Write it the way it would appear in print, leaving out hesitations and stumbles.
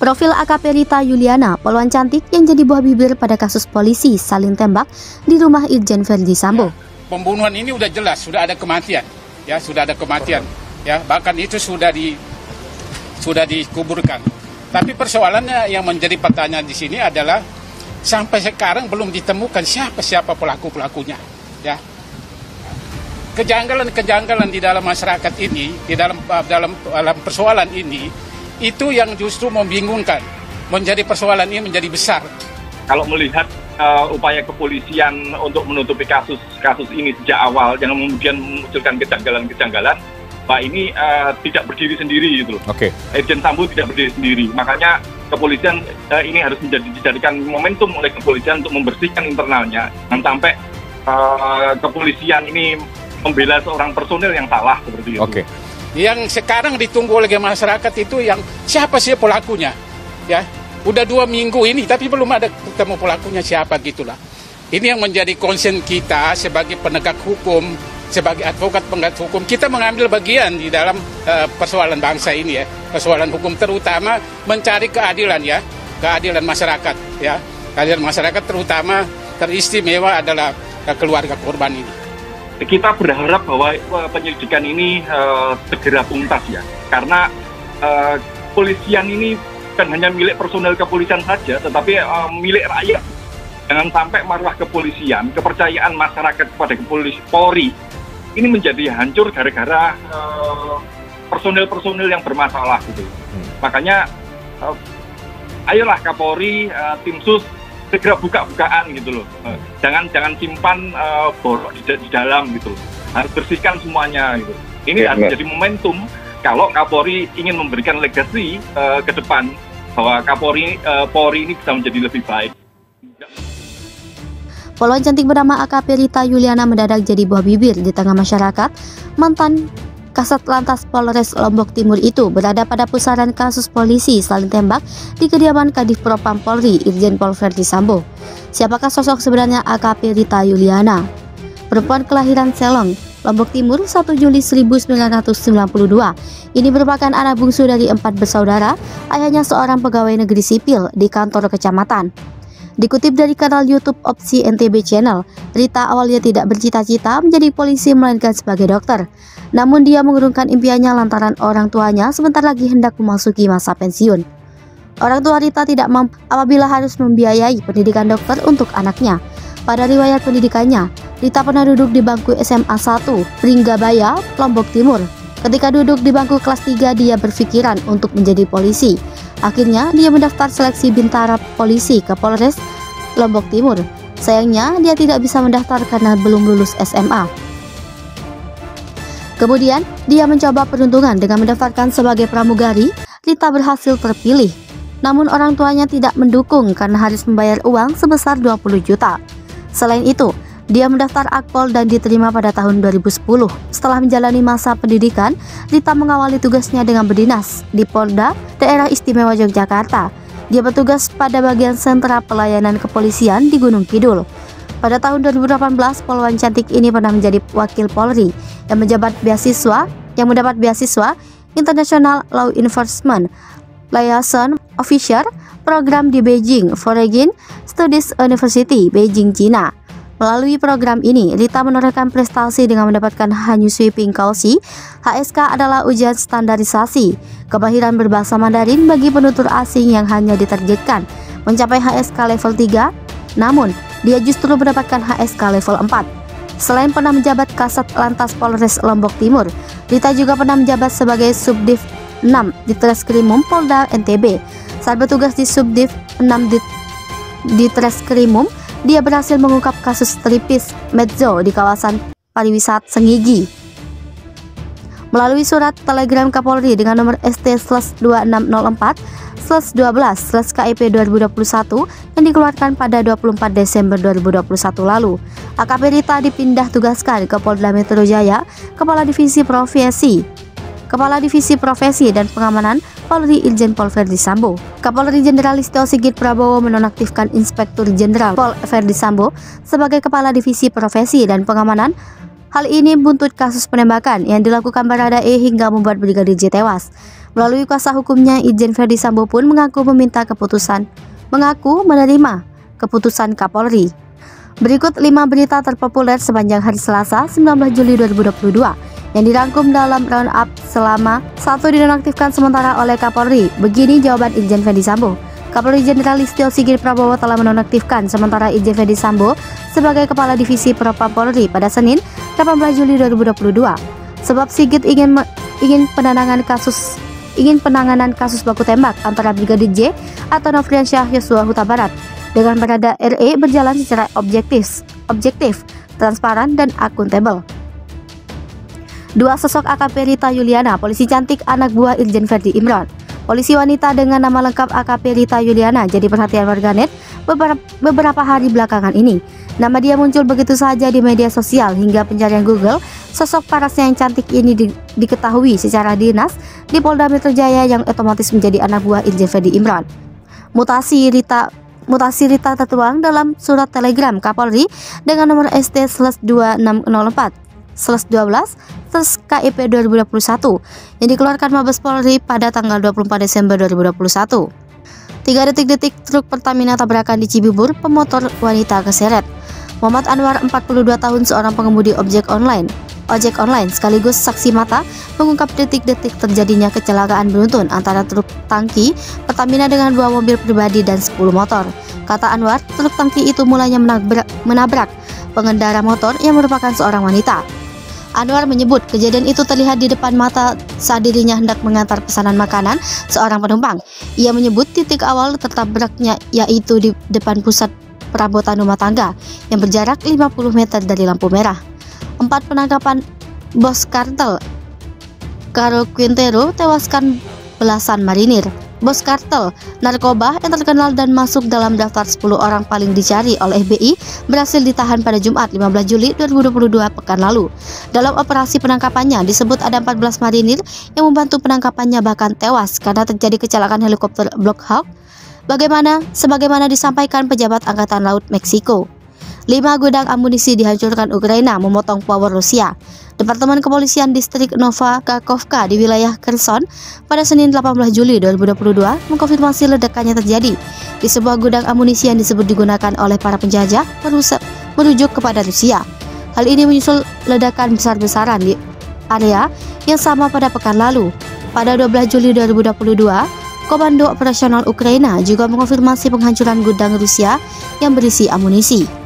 Profil AKP Rita Yuliana, poluan cantik yang jadi buah bibir pada kasus polisi saling tembak di rumah Irjen Verdi Sambo. Pembunuhan ini udah jelas, sudah ada kematian, ya sudah ada kematian, ya bahkan itu sudah dikuburkan. Tapi persoalannya yang menjadi pertanyaan di sini adalah sampai sekarang belum ditemukan siapa pelakunya, ya. Kejanggalan di dalam masyarakat ini, di dalam persoalan ini, itu yang justru membingungkan, menjadi persoalan ini menjadi besar. Kalau melihat upaya kepolisian untuk menutupi kasus ini sejak awal, jangan kemudian memunculkan kejanggalan-kejanggalan, Pak ini tidak berdiri sendiri gitu loh. Oke. Irjen Sambo tidak berdiri sendiri, makanya kepolisian ini harus dijadikan momentum oleh kepolisian untuk membersihkan internalnya, dan sampai kepolisian ini membela seorang personil yang salah seperti itu. Oke. Yang sekarang ditunggu oleh masyarakat itu yang siapa sih pelakunya, ya udah 2 minggu ini tapi belum ada ketemu pelakunya siapa gitulah. Ini yang menjadi concern kita sebagai penegak hukum, sebagai advokat penegak hukum. Kita mengambil bagian di dalam persoalan bangsa ini ya, persoalan hukum, terutama mencari keadilan ya, keadilan masyarakat ya, keadilan masyarakat terutama teristimewa adalah keluarga korban ini. Kita berharap bahwa penyelidikan ini segera tuntas ya, karena kepolisian ini bukan hanya milik personel kepolisian saja, tetapi milik rakyat. Jangan sampai marwah kepolisian, kepercayaan masyarakat kepada Polri ini menjadi hancur gara-gara personel-personel yang bermasalah gitu. Makanya ayolah Kapolri, tim sus segera buka-bukaan gitu loh. Jangan simpan borok di dalam gitu loh. Harus bersihkan semuanya gitu. Ini harus jadi momentum kalau Kapolri ingin memberikan legasi ke depan bahwa Polri ini bisa menjadi lebih baik. Poluan cantik bernama AKP Rita Yuliana mendadak jadi buah bibir di tengah masyarakat. Mantan Kasat Lantas Polres Lombok Timur itu berada pada pusaran kasus polisi saling tembak di kediaman Kadif Propam Polri Irjen Pol Verdi Sambo. Siapakah sosok sebenarnya AKP Rita Yuliana? Perempuan kelahiran Selong, Lombok Timur 1 Juli 1992. Ini merupakan anak bungsu dari 4 bersaudara, ayahnya seorang pegawai negeri sipil di kantor kecamatan. Dikutip dari kanal YouTube Opsi NTB Channel, Rita awalnya tidak bercita-cita menjadi polisi melainkan sebagai dokter. Namun dia mengurungkan impiannya lantaran orang tuanya sebentar lagi hendak memasuki masa pensiun. Orang tua Rita tidak mampu apabila harus membiayai pendidikan dokter untuk anaknya. Pada riwayat pendidikannya, Rita pernah duduk di bangku SMA 1, Pringgabaya, Lombok Timur. Ketika duduk di bangku kelas 3, dia berpikiran untuk menjadi polisi. Akhirnya, dia mendaftar seleksi Bintara Polisi ke Polres Lombok Timur. Sayangnya, dia tidak bisa mendaftar karena belum lulus SMA. Kemudian, dia mencoba peruntungan dengan mendaftarkan sebagai pramugari. Rita berhasil terpilih. Namun orang tuanya tidak mendukung karena harus membayar uang sebesar 20 juta. Selain itu, dia mendaftar Akpol dan diterima pada tahun 2010. Setelah menjalani masa pendidikan, Rita mengawali tugasnya dengan berdinas di Polda Daerah Istimewa Yogyakarta. Dia bertugas pada bagian sentra pelayanan kepolisian di Gunung Kidul. Pada tahun 2018, poluan cantik ini pernah menjadi wakil Polri yang mendapat beasiswa International Law Enforcement Liaison Officer program di Beijing Foreign Studies University, Beijing, China. Melalui program ini, Rita menorehkan prestasi dengan mendapatkan Hanyu Sweeping Kaoshi. HSK adalah ujian standarisasi kemahiran berbahasa Mandarin bagi penutur asing yang hanya ditargetkan mencapai HSK level 3, namun dia justru mendapatkan HSK level 4. Selain pernah menjabat Kasat Lantas Polres Lombok Timur, Rita juga pernah menjabat sebagai Subdiv 6 di Treskrimum Polda NTB. Saat bertugas di Subdiv 6 di Treskrimum, dia berhasil mengungkap kasus teripis Medzo di kawasan pariwisata Sengigi. Melalui surat telegram Kapolri dengan nomor ST/2604/12/KIP 2021 yang dikeluarkan pada 24 Desember 2021 lalu, AKP Rita dipindah tugaskan ke Polda Metro Jaya, Kepala Divisi Profesi dan Pengamanan Polri Irjen Pol Verdi Sambo. Kapolri Jenderal Listio Sigit Prabowo menonaktifkan Inspektur Jenderal Pol Verdi Sambo sebagai Kepala Divisi Profesi dan Pengamanan. Hal ini buntut kasus penembakan yang dilakukan Baradae hingga membuat Brigadir J tewas. Melalui kuasa hukumnya, Irjen Verdi Sambo pun mengaku menerima keputusan Kapolri. Berikut 5 berita terpopuler sepanjang hari Selasa 19 Juli 2022 yang dirangkum dalam roundup selama 1 dinonaktifkan sementara oleh Kapolri. Begini jawaban Irjen Verdi Sambo. Kapolri Jenderal Listio Sigit Prabowo telah menonaktifkan sementara Irjen Verdi Sambo sebagai Kepala Divisi Propam Polri pada Senin 18 Juli 2022. Sebab Sigit ingin penanganan kasus baku tembak antara Brigadir J atau Nofriansyah Yosua Huta Barat dengan Barada RE berjalan secara objektif, transparan dan akuntabel. 2 sosok AKP Rita Yuliana, polisi cantik anak buah Irjen Verdi Imron. Polisi wanita dengan nama lengkap AKP Rita Yuliana jadi perhatian warganet beberapa hari belakangan ini. Nama dia muncul begitu saja di media sosial hingga pencarian Google. Sosok parasnya yang cantik ini diketahui secara dinas di Polda Metro Jaya yang otomatis menjadi anak buah Irjen Verdi Imron. Mutasi Rita tertuang dalam surat telegram Kapolri dengan nomor ST/2604/12/KIP 2021 yang dikeluarkan Mabes Polri pada tanggal 24 Desember 2021. 3 detik-detik truk Pertamina tabrakan di Cibubur, pemotor wanita keseret. Muhammad Anwar, 42 tahun, seorang pengemudi ojek online sekaligus saksi mata, mengungkap detik-detik terjadinya kecelakaan beruntun antara truk tangki Pertamina dengan 2 mobil pribadi dan 10 motor. Kata Anwar, truk tangki itu mulanya menabrak pengendara motor yang merupakan seorang wanita. Anwar menyebut kejadian itu terlihat di depan mata saat dirinya hendak mengantar pesanan makanan seorang penumpang. Ia menyebut titik awal tertabraknya yaitu di depan pusat perabotan rumah tangga yang berjarak 50 meter dari lampu merah. 4 penangkapan bos kartel Caro Quintero tewaskan belasan marinir. Bos kartel narkoba yang terkenal dan masuk dalam daftar 10 orang paling dicari oleh FBI berhasil ditahan pada Jumat 15 Juli 2022 pekan lalu. Dalam operasi penangkapannya disebut ada 14 marinir yang membantu penangkapannya bahkan tewas karena terjadi kecelakaan helikopter Black Hawk sebagaimana disampaikan pejabat Angkatan Laut Meksiko. 5 gudang amunisi dihancurkan Ukraina memotong power Rusia. Departemen Kepolisian Distrik Nova Kakhovka di wilayah Kherson pada Senin 18 Juli 2022 mengkonfirmasi ledakannya terjadi di sebuah gudang amunisi yang disebut digunakan oleh para penjajah merujuk kepada Rusia. Hal ini menyusul ledakan besar-besaran di area yang sama pada pekan lalu. Pada 12 Juli 2022, Komando Operasional Ukraina juga mengonfirmasi penghancuran gudang Rusia yang berisi amunisi.